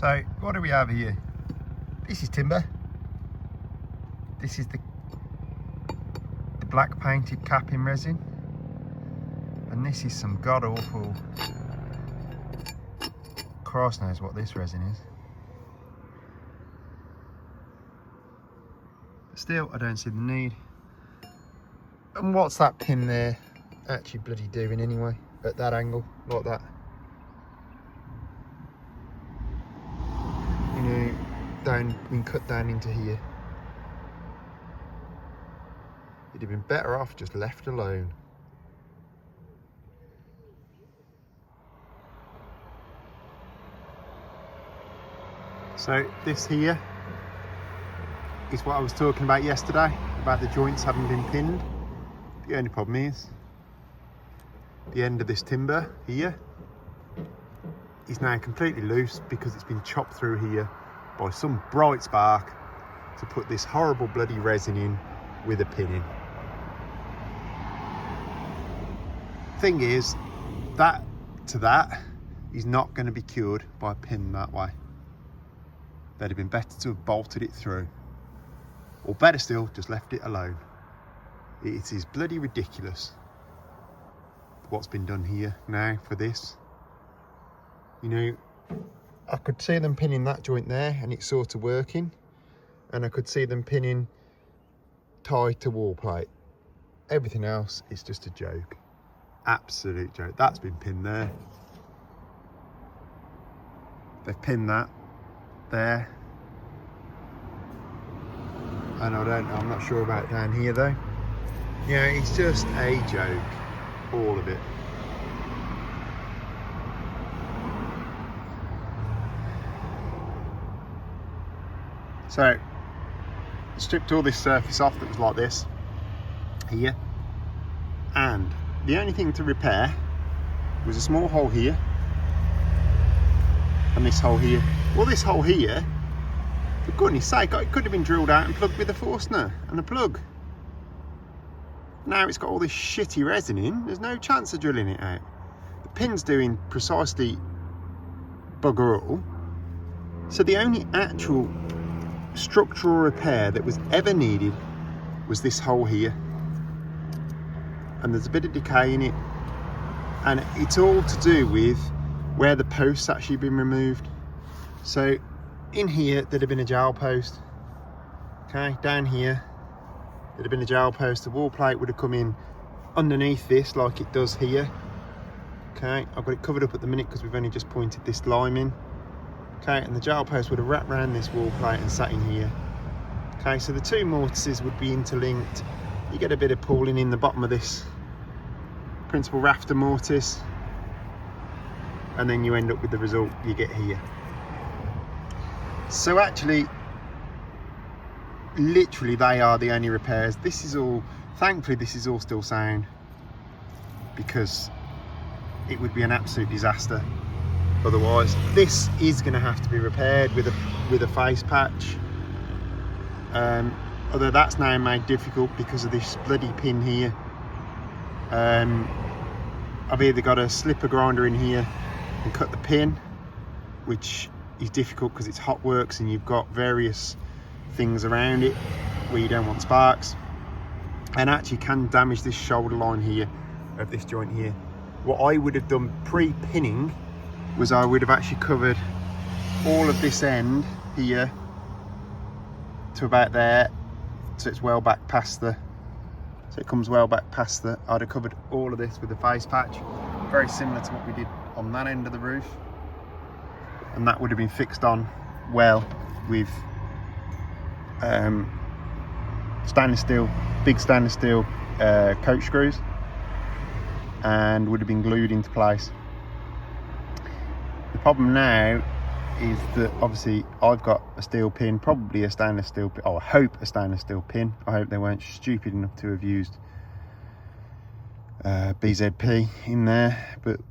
So what do we have here? This is timber. This is the black painted capping resin. And this is some god awful, Christ knows what this resin is. But still, I don't see the need. And what's that pin there actually bloody doing anyway? At that angle, like that. You know, been cut down into here. It'd have been better off just left alone. So this here is what I was talking about yesterday, about the joints having been pinned. The only problem is, the end of this timber here is now completely loose because it's been chopped through here by some bright spark to put this horrible bloody resin in with a pin in. Thing is, that is not going to be cured by a pin that way. They'd have been better to have bolted it through, or better still, just left it alone. It is bloody ridiculous what's been done here now for this. You know, I could see them pinning that joint there and it's sort of working, and I could see them pinning tied to wall plate. Everything else is just a joke, absolute joke. That's been pinned there, they've pinned that there, and I'm not sure about down here though. Yeah, it's just a joke, all of it. So, stripped all this surface off that was like this here, and the only thing to repair was a small hole here and this hole here. Well, this hole here, for goodness sake, it could have been drilled out and plugged with a Forstner and a plug. Now it's got all this shitty resin in, there's no chance of drilling it out. The pin's doing precisely bugger all. So the only actual structural repair that was ever needed was this hole here. And there's a bit of decay in it. And it's all to do with where the post's actually been removed. So in here, there'd have been a jowl post. Okay, down here, there'd have been a jowl post. The wall plate would have come in underneath this like it does here. Okay, I've got it covered up at the minute because we've only just pointed this lime in. Okay, and the jowl post would have wrapped around this wall plate and sat in here. Okay, so the two mortises would be interlinked. You get a bit of pooling in the bottom of this principal rafter mortise, and then you end up with the result you get here. So actually, literally they are the only repairs. This is all, thankfully this is all still sound, because it would be an absolute disaster otherwise. This is going to have to be repaired with a face patch, although that's now made difficult because of this bloody pin here. I've either got a slipper grinder in here and cut the pin, which is difficult because it's hot works and you've got various things around it where you don't want sparks, and actually can damage this shoulder line here of this joint here. What I would have done pre-pinning was I would have actually covered all of this end here to about there, so it's well back past the, so it comes well back past the, I'd have covered all of this with a face patch, very similar to what we did on that end of the roof, and that would have been fixed on well with stainless steel, big stainless steel coach screws, and would have been glued into place. The problem now is that obviously I've got a steel pin, probably a stainless steel pin, oh, I hope a stainless steel pin. I hope they weren't stupid enough to have used BZP in there, but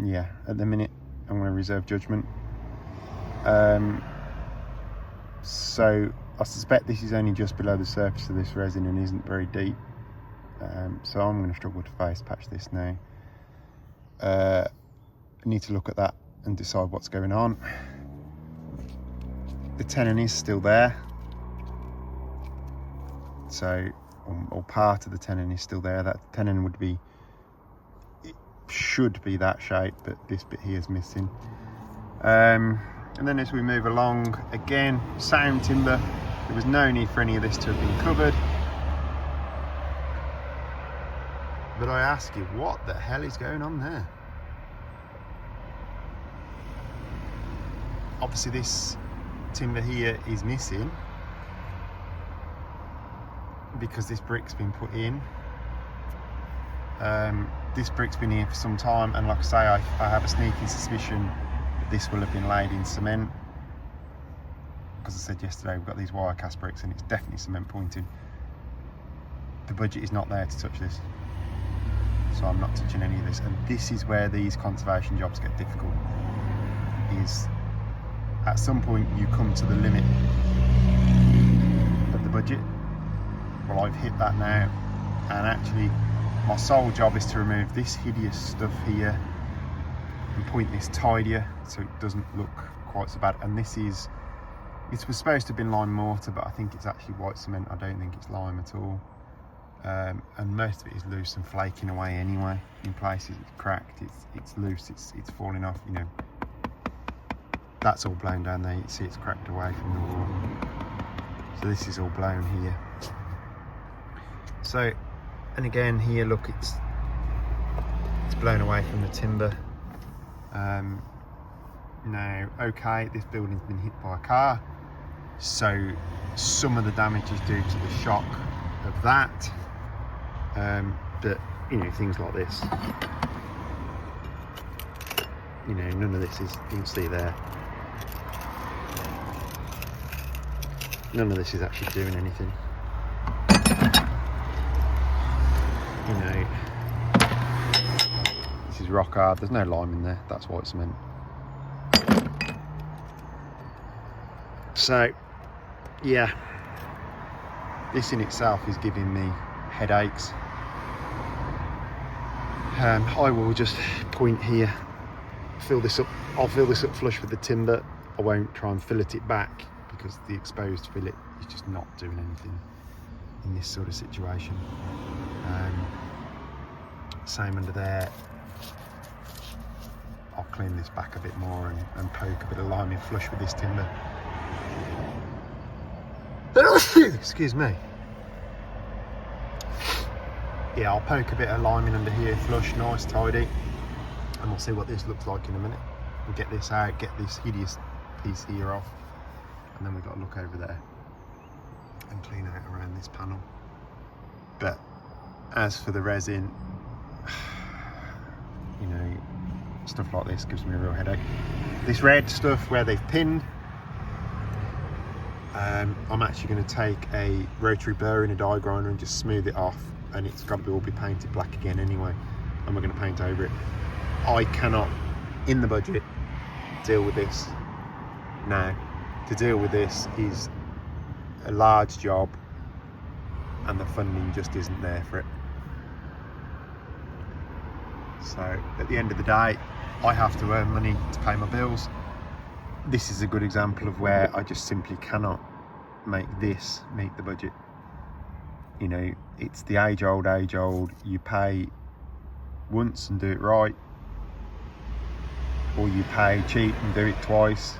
yeah, at the minute I'm going to reserve judgment. So I suspect this is only just below the surface of this resin and isn't very deep, so I'm going to struggle to face patch this now. I need to look at that and decide what's going on. The tenon is still there, so or part of the tenon is still there. That tenon would be, it should be that shape, but this bit here is missing. And then as we move along, again, sound timber. There was no need for any of this to have been covered. But I ask you, what the hell is going on there? Obviously this timber here is missing because this brick's been put in. This brick's been here for some time, and like I say, I have a sneaking suspicion that this will have been laid in cement. Because I said yesterday, we've got these wire cast bricks and it's definitely cement pointing. The budget is not there to touch this, so I'm not touching any of this. And this is where these conservation jobs get difficult, is at some point you come to the limit of the budget. Well, I've hit that now, and actually my sole job is to remove this hideous stuff here and point this tidier so it doesn't look quite so bad. And this is, it was supposed to have been lime mortar, but I think it's actually white cement. I don't think it's lime at all. And most of it is loose and flaking away anyway. In places it's cracked, it's loose, it's falling off, you know. That's all blown down there. You can see it's cracked away from the wall. So this is all blown here. So, and again here, look, it's blown away from the timber. Now, okay, this building's been hit by a car, so some of the damage is due to the shock of that. But you know, things like this, you know, none of this is, you can see there, none of this is actually doing anything. You know, this is rock hard. There's no lime in there. That's white cement. So, yeah, this in itself is giving me headaches. I will just point here, fill this up. I'll fill this up flush with the timber. I won't try and fillet it back because the exposed fillet is just not doing anything in this sort of situation. Same under there. I'll clean this back a bit more and poke a bit of lime in flush with this timber. Excuse me. Yeah, I'll poke a bit of lime in under here, flush, nice, tidy, and we'll see what this looks like in a minute. We'll get this out, get this hideous piece here off, and then we've got to look over there and clean out around this panel. But as for the resin, you know, stuff like this gives me a real headache. This red stuff where they've pinned, I'm actually going to take a rotary burr in a die grinder and just smooth it off, and it's got to all be painted black again anyway, and we're going to paint over it. I cannot, in the budget, deal with this now. To deal with this is a large job, and the funding just isn't there for it. So at the end of the day, I have to earn money to pay my bills. This is a good example of where I just simply cannot make this meet the budget. You know, it's the age old, you pay once and do it right, or you pay cheap and do it twice.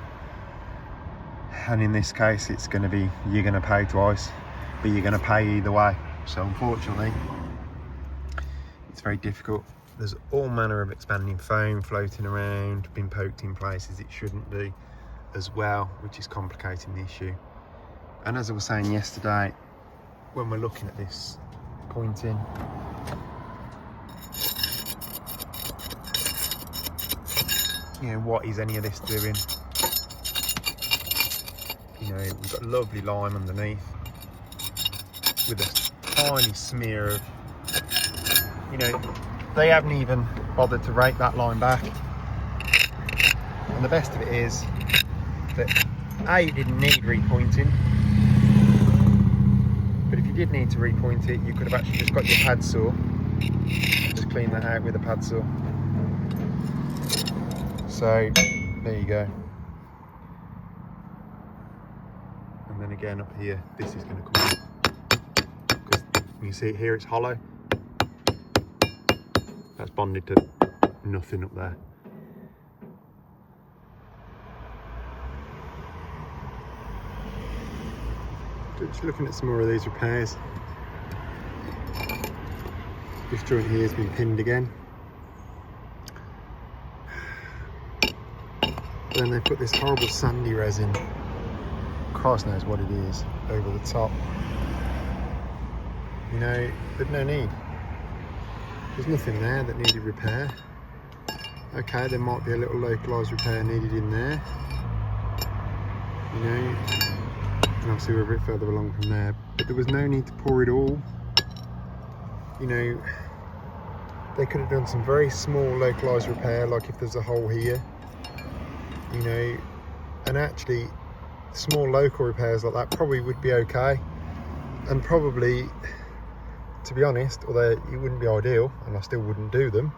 And in this case, it's going to be, you're going to pay twice, but you're going to pay either way. So unfortunately, it's very difficult. There's all manner of expanding foam floating around, been poked in places it shouldn't be as well, which is complicating the issue. And as I was saying yesterday, when we're looking at this pointing, you know, what is any of this doing? You know, we've got lovely lime underneath with a tiny smear of, you know, they haven't even bothered to rake that line back. And the best of it is that A, it didn't need repointing, but if you did need to repoint it, you could have actually just got your pad saw, just clean that out with a pad saw. So there you go. And then again up here, this is going to come out. Because you can see it here, it's hollow. That's bonded to nothing up there. Just looking at some more of these repairs. This joint here has been pinned again. Then they put this horrible sandy resin, Christ knows what it is, over the top. You know, there's no need. There's nothing there that needed repair. Okay, there might be a little localised repair needed in there. You know, and obviously we're a bit further along from there, but there was no need to pour it all. You know, they could have done some very small localised repair, like if there's a hole here, you know, and actually small local repairs like that probably would be okay, and probably, to be honest, although it wouldn't be ideal and I still wouldn't do them,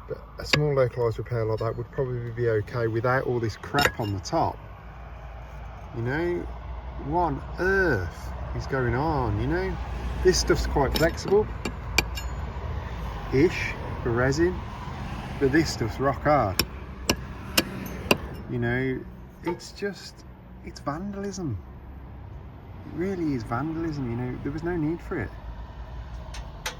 but a small localised repair like that would probably be okay without all this crap on the top. You know, what on earth is going on? You know, this stuff's quite flexible ish for resin, but this stuff's rock hard. You know, it's vandalism. It really is vandalism. You know, there was no need for it.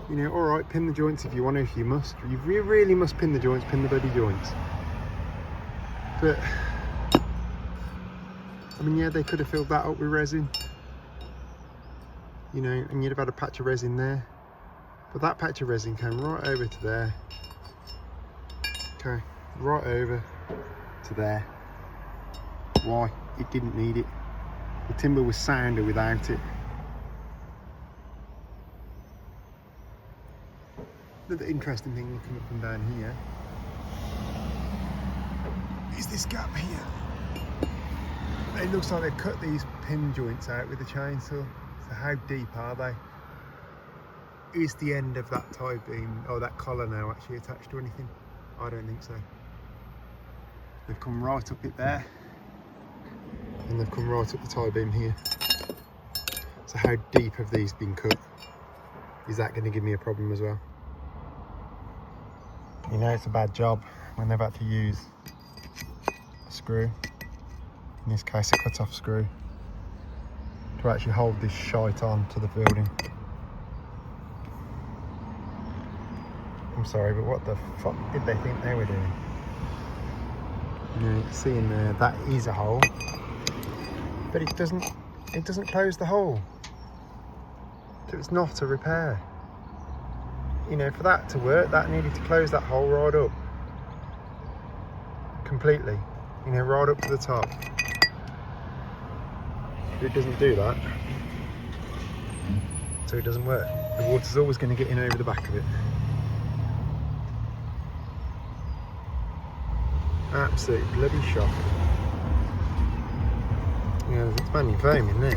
You know, all right, pin the joints if you want to, if you must. You really must pin the joints, pin the bloody joints. But I mean, yeah, they could have filled that up with resin, you know, and you'd have had a patch of resin there. But that patch of resin came right over to there. Okay, right over to there. Why? It didn't need it. The timber was sounder without it. Another interesting thing looking up and down here is this gap here. It looks like they've cut these pin joints out with a chainsaw. So how deep are they? Is the end of that tie beam, or that collar now, actually attached to anything? I don't think so. They've come right up it there, and they've come right up the tie beam here. So how deep have these been cut? Is that going to give me a problem as well? You know, it's a bad job when they've had to use a screw. In this case, a cut-off screw, to actually hold this shite on to the building. I'm sorry, but what the fuck did they think they were doing? You know, you can see in there, that is a hole, but it doesn't close the hole. So it's not a repair. You know, for that to work, that needed to close that hole right up. Completely. You know, right up to the top. It doesn't do that, so it doesn't work. The water's always going to get in over the back of it. Absolute bloody shock. You know, there's expanding foam in there.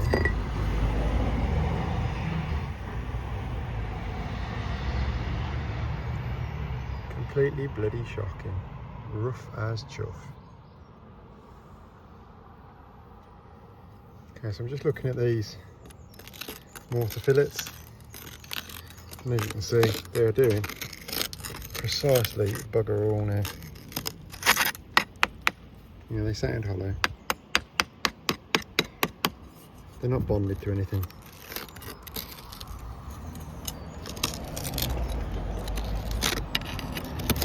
Completely bloody shocking. Rough as chuff. Okay, so I'm just looking at these mortar fillets, and as you can see, they're doing precisely bugger all now. You know, they sound hollow. They're not bonded to anything.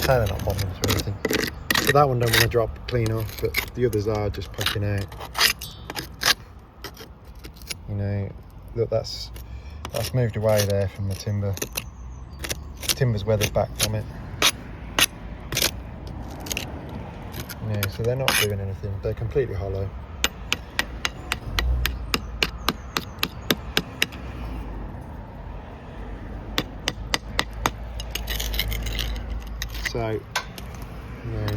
They're not bonded to anything. So that one don't want to drop clean off, but the others are just popping out. You know, look, that's moved away there from the timber. The timber's weathered back from it. You know, so they're not doing anything. They're completely hollow. So, you know,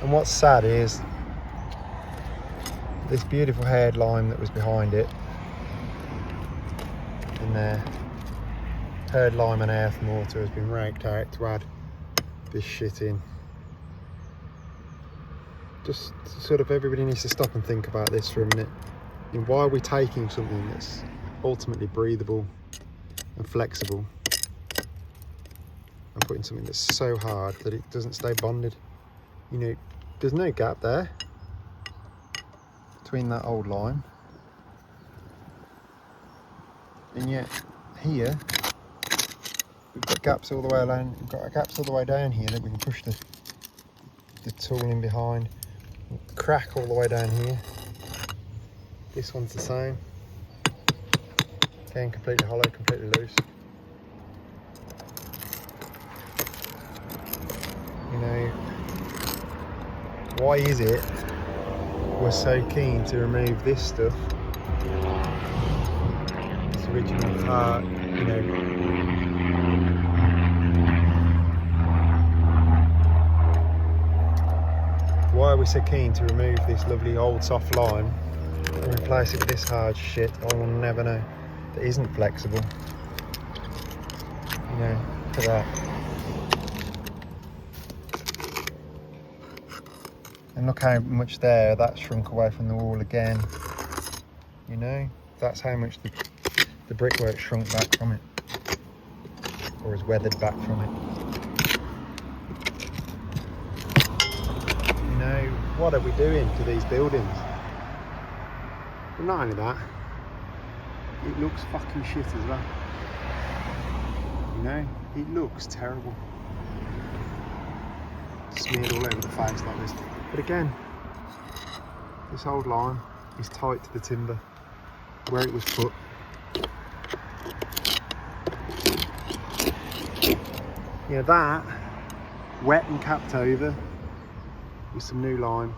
and what's sad is this beautiful haired lime that was behind it in there, haired lime and earth mortar, has been raked out to add this shit in. just sort of everybody needs to stop and think about this for a minute. You know, why are we taking something that's ultimately breathable and flexible and putting something that's so hard that it doesn't stay bonded? You know, there's no gap there between that old line, and yet here we've got gaps all the way around. We've got gaps all the way down here that we can push the tool in behind. Crack all the way down here. This one's the same. Again, completely hollow, completely loose. You know, why is it we're so keen to remove this stuff? This original part, you know. Why are we so keen to remove this lovely old soft lime and replace it with this hard shit? I will never know. That isn't flexible. You know, look at that. And look how much there that shrunk away from the wall again. You know, that's how much the brickwork shrunk back from it, or has weathered back from it. You know, what are we doing to these buildings? But not only that, it looks fucking shit as well. You know, it looks terrible. Smeared all over the face like this. But again, this old line is tight to the timber where it was put. You know, that wet and capped over with some new lime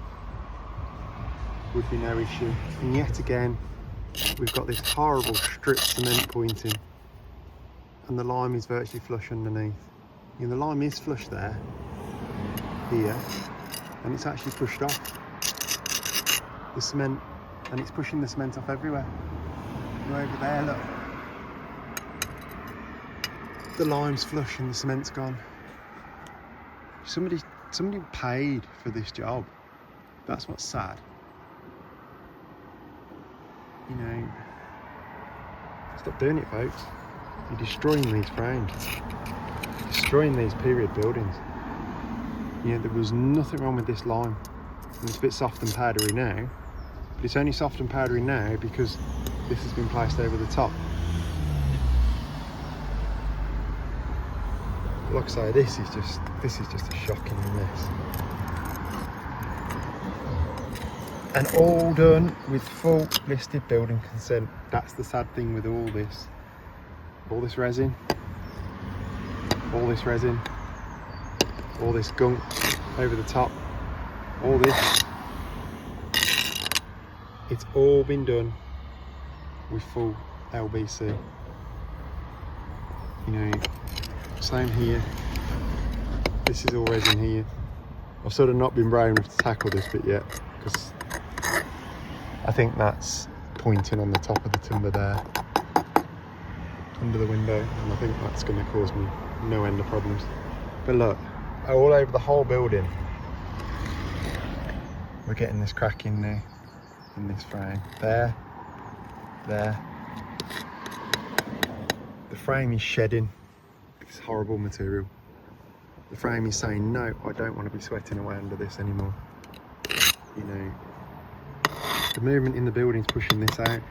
would be no issue. And yet again, we've got this horrible stripped cement pointing, and the lime is virtually flush underneath. You know, the lime is flush there, here, and it's actually pushed off the cement, and it's pushing the cement off everywhere. Go over there, look. The lime's flush and the cement's gone. Somebody paid for this job. That's what's sad. You know, stop doing it, folks. You're destroying these frames, destroying these period buildings. You know, there was nothing wrong with this lime. And it's a bit soft and powdery now, but it's only soft and powdery now because this has been placed over the top. Like I say, this is just a shocking mess. And all done with full listed building consent. That's the sad thing with all this. All this resin, all this resin, all this gunk over the top, all this. It's all been done with full LBC. You know, same here. This is all resin here. I've sort of not been brave enough to tackle this bit yet because I think that's pointing on the top of the timber there, under the window, and I think that's going to cause me no end of problems. But look, all over the whole building, we're getting this crack in there, in this frame. There. The frame is shedding this horrible material. The frame is saying, no, I don't want to be sweating away under this anymore. You know, the movement in the building's pushing this out. It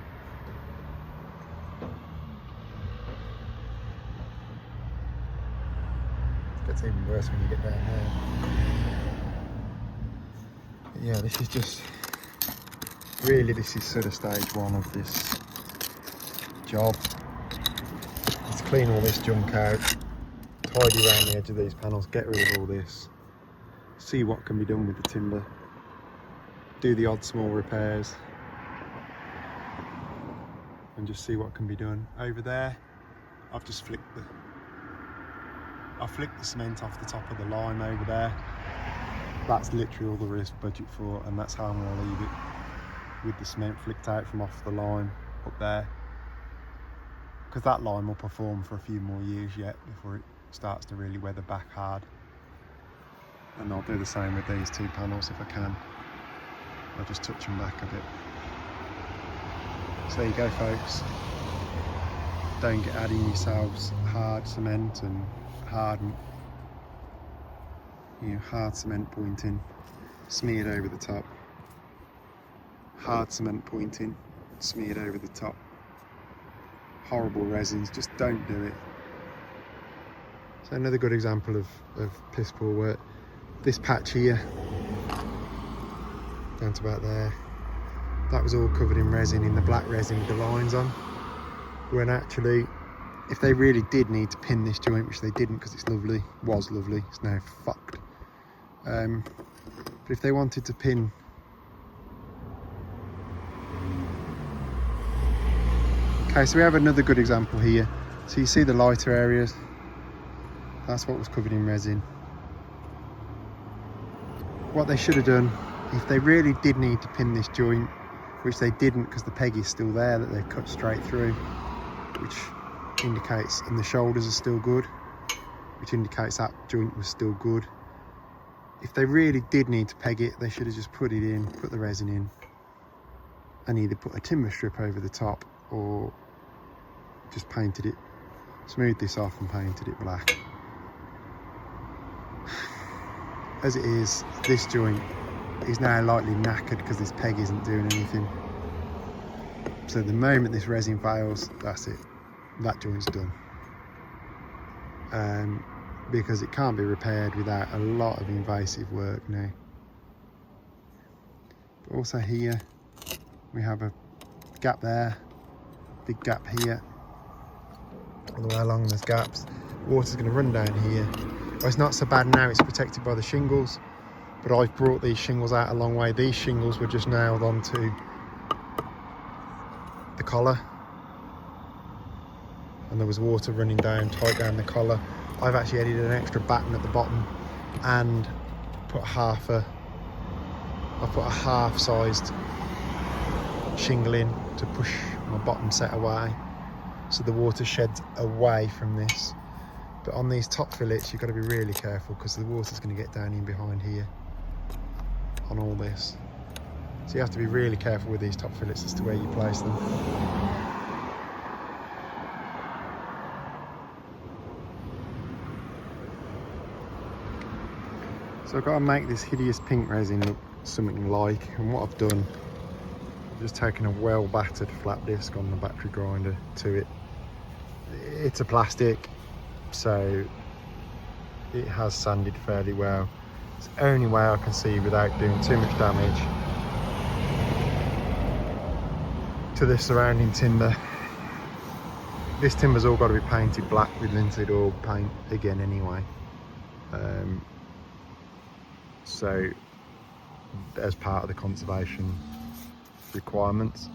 gets even worse when you get down there. But yeah, this is just, really this is sort of stage one of this job. Let's clean all this junk out, tidy around the edge of these panels, get rid of all this, see what can be done with the timber, do the odd small repairs, and just see what can be done. Over there, I've just flicked the cement off the top of the lime over there. That's literally all there is budget for, and that's how I'm going to leave it, with the cement flicked out from off the lime up there, because that lime will perform for a few more years yet before it starts to really weather back hard. And I'll do the same with these two panels if I can. I'll just touch them back a bit. So there you go, folks. Don't get adding yourselves hard cement and hard cement pointing smeared over the top. Hard cement pointing smeared over the top. Horrible resins, just don't do it. So another good example of piss poor work. This patch here, down to about there, that was all covered in resin, in the black resin with the lines on. When actually, if they really did need to pin this joint, which they didn't because it's lovely, was lovely, it's now fucked. But if they wanted to pin okay, so we have another good example here. So you see the lighter areas, that's what was covered in resin. What they should have done, if they really did need to pin this joint, which they didn't because the peg is still there that they've cut straight through, which indicates, and the shoulders are still good, which indicates that joint was still good. If they really did need to peg it, they should have just put it in, put the resin in, and either put a timber strip over the top or just painted it, smoothed this off and painted it black. As it is, this joint is now lightly knackered because this peg isn't doing anything. So the moment this resin fails, that's it, that joint's done. Because it can't be repaired without a lot of invasive work now. But also here, we have a gap there, big gap here. All the way along there's gaps. Water's going to run down here. Well, it's not so bad now, it's protected by the shingles, but I've brought these shingles out a long way. These shingles were just nailed onto the collar, and there was water running down, tight down the collar. I've actually added an extra batten at the bottom and put a half-sized shingle in to push my bottom set away, so the water sheds away from this. But on these top fillets, you've got to be really careful because the water's going to get down in behind here on all this. So you have to be really careful with these top fillets as to where you place them. So I've got to make this hideous pink resin look something like, and what I've done, I've just taken a well battered flat disc on the battery grinder to it. It's a plastic, so it has sanded fairly well. It's the only way I can see without doing too much damage to the surrounding timber. This timber's all got to be painted black with linseed oil paint again anyway. So as part of the conservation requirements,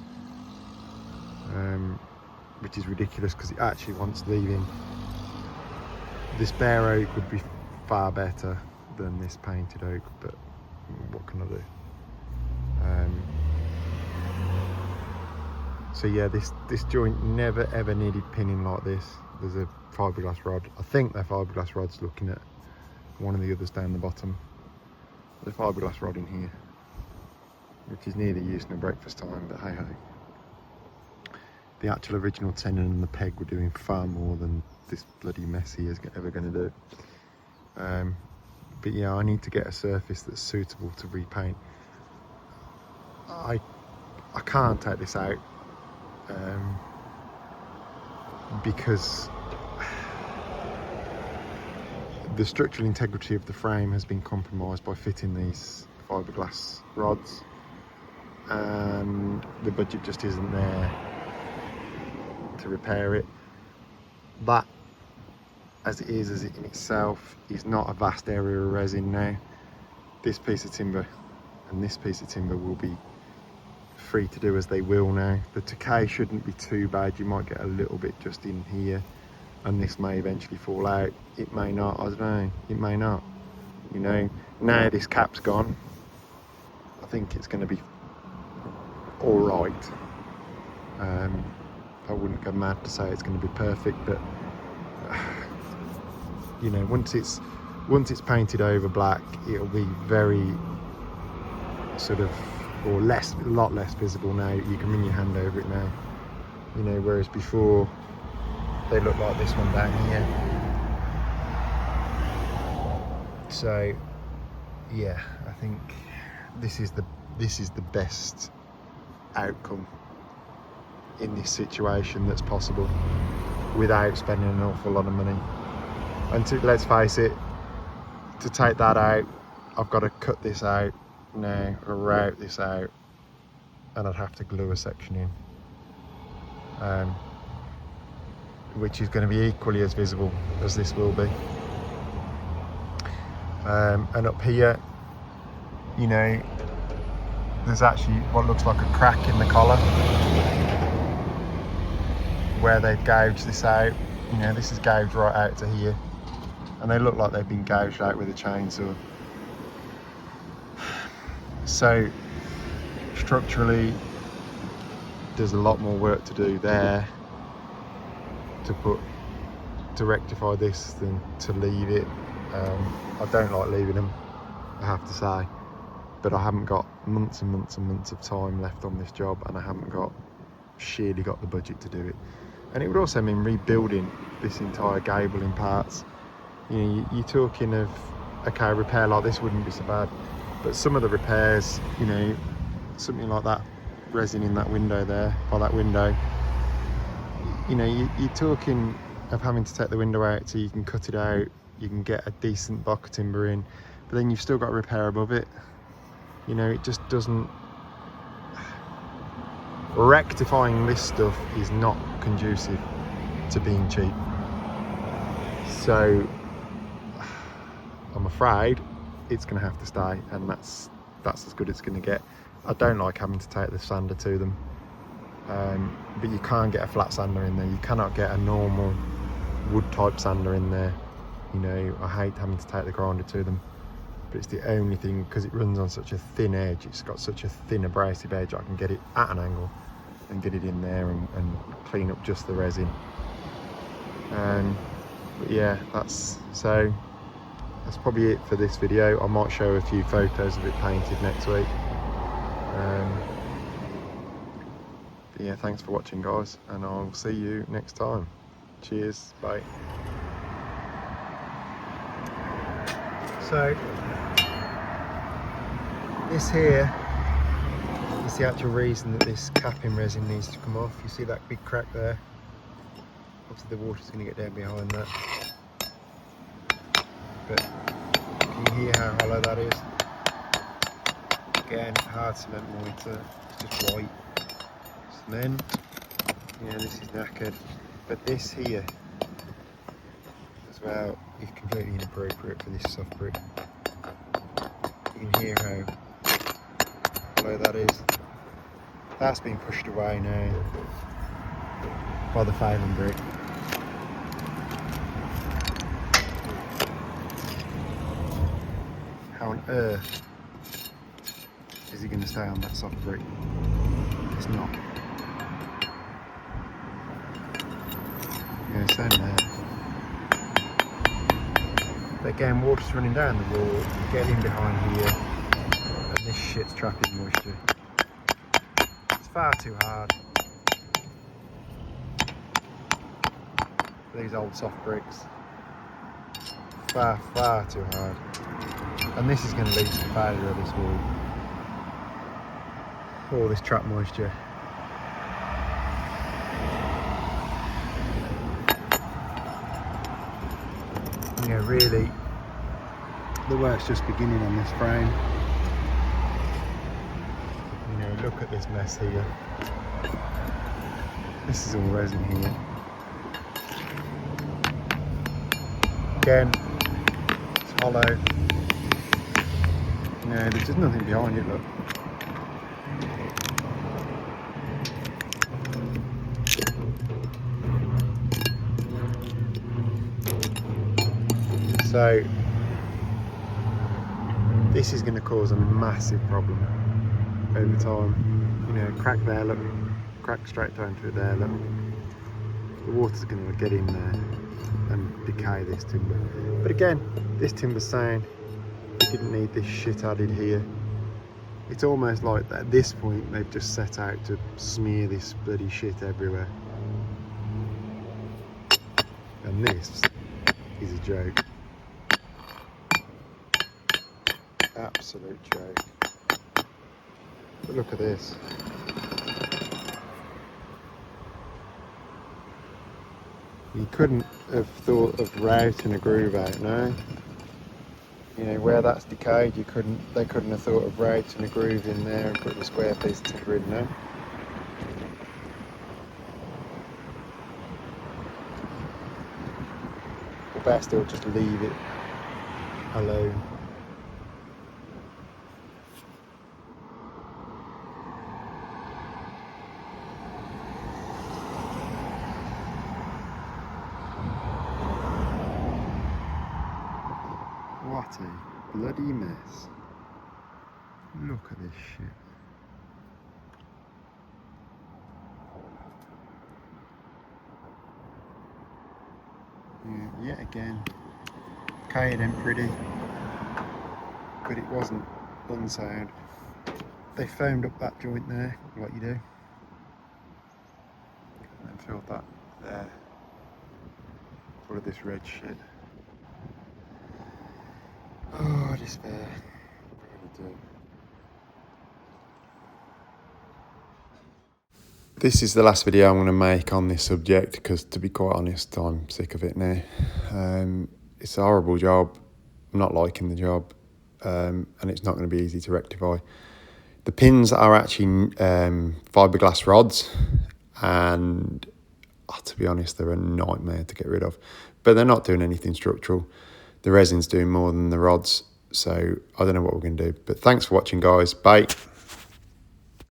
which is ridiculous because it actually wants leaving. This bare oak would be far better than this painted oak, but what can I do? So yeah, this joint never ever needed pinning like this. There's a fibreglass rod. I think that fibreglass rod's looking at one of the others down the bottom. The fibreglass rod in here, which is neither use nor breakfast time, but hey ho. The actual original tenon and the peg were doing far more than this bloody mess he is ever going to do. But yeah, I need to get a surface that's suitable to repaint. I can't take this out because the structural integrity of the frame has been compromised by fitting these fibreglass rods, and the budget just isn't there to repair it. That, as it is in itself, is not a vast area of resin now. This piece of timber and this piece of timber will be free to do as they will now. The decay shouldn't be too bad. You might get a little bit just in here, and this may eventually fall out. It may not, I don't know, it may not. You know, now this cap's gone, I think it's going to be all right. I wouldn't go mad to say it's going to be perfect, but you know, once it's painted over black, it'll be very sort of or less, a lot less visible now. You can run your hand over it now, you know, whereas before they look like this one down here. So yeah, I think this is the best outcome in this situation that's possible without spending an awful lot of money. And let's face it, to take that out, I've got to cut this out now, or route this out, and I'd have to glue a section in, which is going to be equally as visible as this will be. And up here, you know, there's actually what looks like a crack in the collar where they've gouged this out. You know, this is gouged right out to here, and they look like they've been gouged out with a chainsaw. So structurally, there's a lot more work to do there to rectify this than to leave it. I don't like leaving them, I have to say, but I haven't got months and months and months of time left on this job, and I haven't sheerly got the budget to do it. And it would also mean rebuilding this entire gable in parts. You know, you're talking of, okay, a repair like this wouldn't be so bad, but some of the repairs, you know, something like that resin in that window there, by that window, you know, you're talking of having to take the window out so you can cut it out, you can get a decent block of timber in, but then you've still got to repair above it. You know, it just doesn't, rectifying this stuff is not conducive to being cheap. So I'm afraid it's going to have to stay, and that's as good as it's going to get. I don't like having to take the sander to them, but you can't get a flat sander in there. You cannot get a normal wood type sander in there. You know, I hate having to take the grinder to them, but it's the only thing, because it runs on such a thin edge, it's got such a thin abrasive edge, I can get it at an angle and get it in there and clean up just the resin. But yeah, that's probably it for this video. I might show a few photos of it painted next week. But yeah, thanks for watching, guys, and I'll see you next time. Cheers, bye. So this here is the actual reason that this capping resin needs to come off. You see that big crack there? Obviously the water's going to get down behind that. But can you hear how hollow that is? Again, hard cement mortar, it's just white cement. Yeah, this is knackered. But this here as well is completely inappropriate for this soft brick. You can hear how hollow that is. That's been pushed away now by the failing brick. How on earth is he going to stay on that soft brick? It's not. Yeah, it's down there. But again, water's running down the wall, getting behind here, and this shit's trapping moisture. It's far too hard for these old soft bricks. Far, far too hard. And this is going to lead to the failure of this wall. All this trapped moisture. You know, really, the work's just beginning on this frame. You know, look at this mess here. This is all resin here. Again, it's hollow. You know, there's just nothing behind it, look. So this is going to cause a massive problem over time. You know, crack there, look, crack straight down through there, look. The water's going to get in there and decay this timber. But again, this timber's saying we didn't need this shit added here. It's almost like at this point they've just set out to smear this bloody shit everywhere. And this is a joke. Absolute joke. But look at this. You couldn't have thought of routing a groove out, no? You know, where that's decayed, they couldn't have thought of routing a groove in there and putting a square piece of timber in there. Or better still, just leave it alone. What a bloody mess. Look at this shit. Yeah, yet again, decayed ain't pretty, but it wasn't unsound. They foamed up that joint there, like you do, and filled that there, full of this red shit. Oh, despair. I really do. This is the last video I'm going to make on this subject because, to be quite honest, I'm sick of it now. It's a horrible job. I'm not liking the job, and it's not going to be easy to rectify. The pins are actually fibreglass rods, and to be honest, they're a nightmare to get rid of. But they're not doing anything structural. The resin's doing more than the rods, so I don't know what we're going to do. But thanks for watching, guys. Bye.